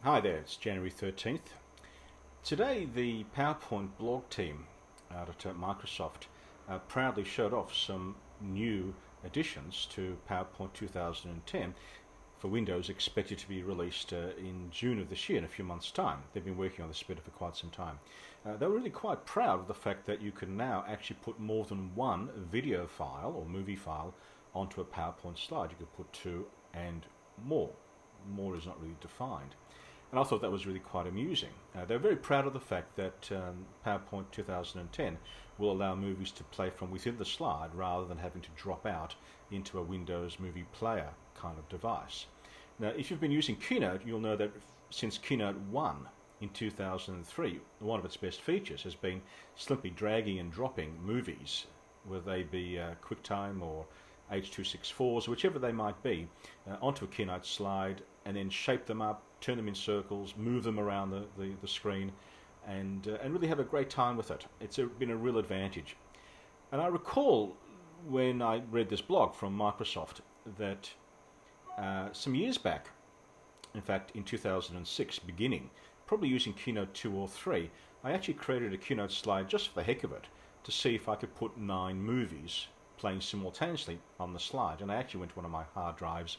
Hi there, it's January 13th. Today the PowerPoint blog team out at Microsoft proudly showed off some new additions to PowerPoint 2010 for Windows, expected to be released in June of this year, in a few months' time. They've been working on this beta for quite some time. They were really quite proud of the fact that you can now actually put more than one video file or movie file onto a PowerPoint slide. You could put two and more. More is not really defined. And I thought that was really quite amusing. They're very proud of the fact that PowerPoint 2010 will allow movies to play from within the slide rather than having to drop out into a Windows movie player kind of device. Now, if you've been using Keynote, you'll know that since Keynote 1 in 2003, one of its best features has been simply dragging and dropping movies, whether they be QuickTime or H.264s, whichever they might be, onto a Keynote slide and then shape them up, turn them in circles, move them around the screen, and really have a great time with it. It's been a real advantage. And I recall when I read this blog from Microsoft that some years back, in fact in 2006 beginning, probably using Keynote 2 or 3, I actually created a Keynote slide just for the heck of it to see if I could put 9 movies playing simultaneously on the slide. And I actually went to one of my hard drives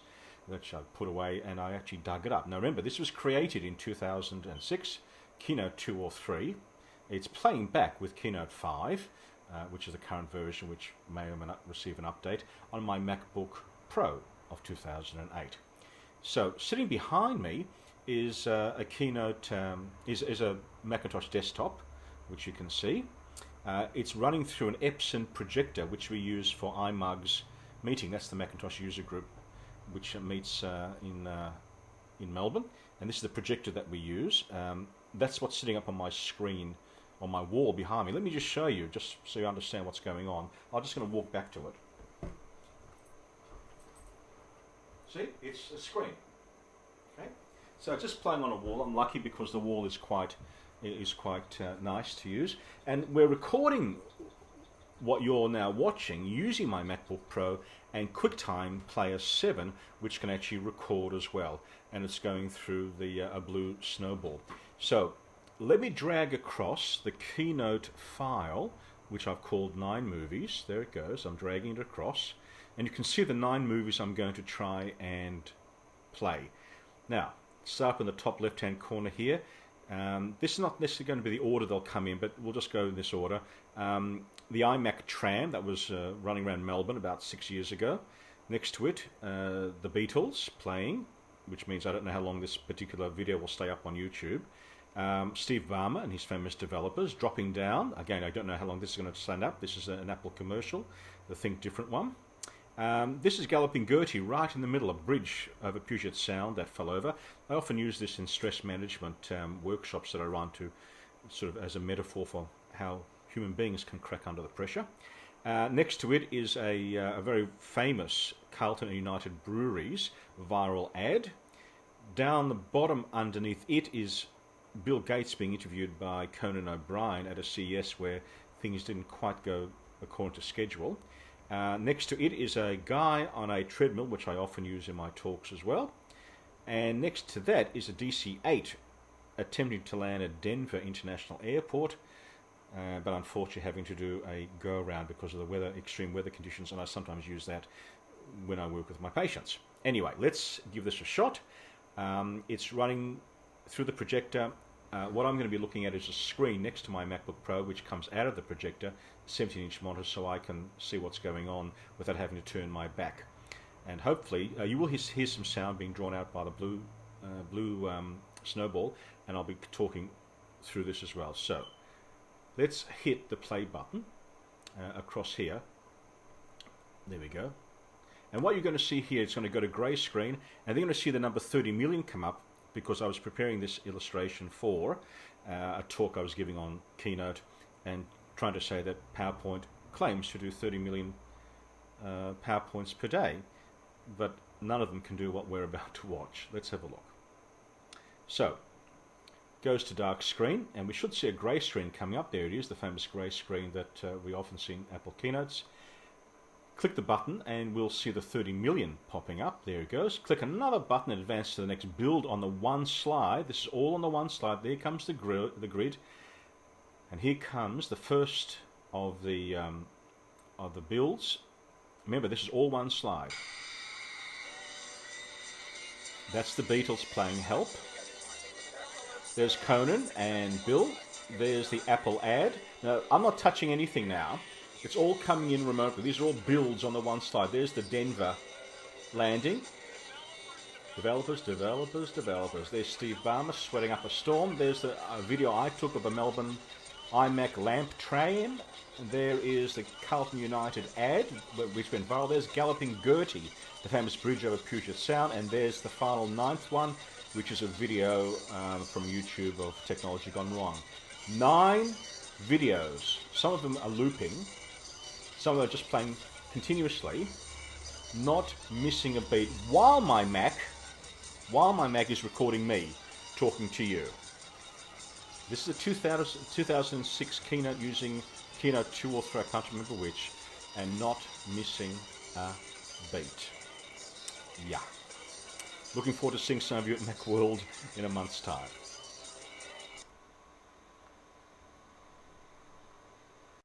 that I put away and I actually dug it up. Now remember, this was created in 2006, Keynote 2 or 3. It's playing back with Keynote 5, which is the current version, which may or may not receive an update, on my MacBook Pro of 2008. So sitting behind me is a Keynote, is a Macintosh desktop, which you can see. It's running through an Epson projector, which we use for iMug's meeting. That's the Macintosh user group, which meets in Melbourne. And this is the projector that we use. That's what's sitting up on my screen, on my wall behind me. Let me just show you, just so you understand what's going on. I'm just going to walk back to it. See, it's a screen. Okay, so it's just playing on a wall. I'm lucky because the wall is quite nice to use, and we're recording what you're now watching using my MacBook Pro and QuickTime Player 7, which can actually record as well, and it's going through the a blue snowball. So let me drag across the Keynote file, which I've called 9 movies. There it goes. I'm dragging it across, and you can see the 9 movies I'm going to try and play. Now, start up in the top left-hand corner here. This is not necessarily going to be the order they'll come in, but we'll just go in this order. The iMac tram that was running around Melbourne about 6 years ago. Next to it, the Beatles playing, which means I don't know how long this particular video will stay up on YouTube. Steve Ballmer and his famous developers dropping down. Again, I don't know how long this is going to stand up. This is an Apple commercial, the Think Different one. This is Galloping Gertie right in the middle, a bridge over Puget Sound that fell over. I often use this in stress management workshops that I run to sort of as a metaphor for how human beings can crack under the pressure. Next to it is a very famous Carlton and United Breweries viral ad. Down the bottom underneath it is Bill Gates being interviewed by Conan O'Brien at a CES where things didn't quite go according to schedule. Next to it is a guy on a treadmill, which I often use in my talks as well. And next to that is a DC-8 attempting to land at Denver International Airport, but unfortunately having to do a go-around because of the weather, extreme weather conditions, and I sometimes use that when I work with my patients. Anyway, let's give this a shot. It's running through the projector. What I'm going to be looking at is a screen next to my MacBook Pro, which comes out of the projector, 17-inch monitor, so I can see what's going on without having to turn my back. And hopefully you will hear some sound being drawn out by the blue snowball, and I'll be talking through this as well. So let's hit the play button across here. There we go. And what you're going to see here, it's going to go to grey screen, and they're going to see the number 30 million come up, because I was preparing this illustration for a talk I was giving on Keynote and trying to say that PowerPoint claims to do 30 million PowerPoints per day, but none of them can do what we're about to watch. Let's have a look. So, goes to dark screen, and we should see a grey screen coming up. There it is, the famous grey screen that we often see in Apple Keynotes. Click the button and we'll see the 30 million popping up. There it goes. Click another button and advance to the next build on the one slide. This is all on the one slide. There comes the grid. And here comes the first of the builds. Remember, this is all one slide. That's the Beatles playing Help. There's Conan and Bill. There's the Apple ad. Now, I'm not touching anything now. It's all coming in remotely. These are all builds on the one slide. There's the Denver landing. Developers. There's Steve Ballmer sweating up a storm. There's the video I took of a Melbourne iMac lamp train. And there is the Carlton United ad, which went viral. There's Galloping Gertie, the famous bridge over Puget Sound. And there's the final 9th one, which is a video from YouTube of technology gone wrong. 9 videos. Some of them are looping. Some of them are just playing continuously, not missing a beat, while my Mac is recording me talking to you. This is a 2006 Keynote using Keynote 2 or 3, I can't remember which, and not missing a beat. Yeah. Looking forward to seeing some of you at Macworld in a month's time.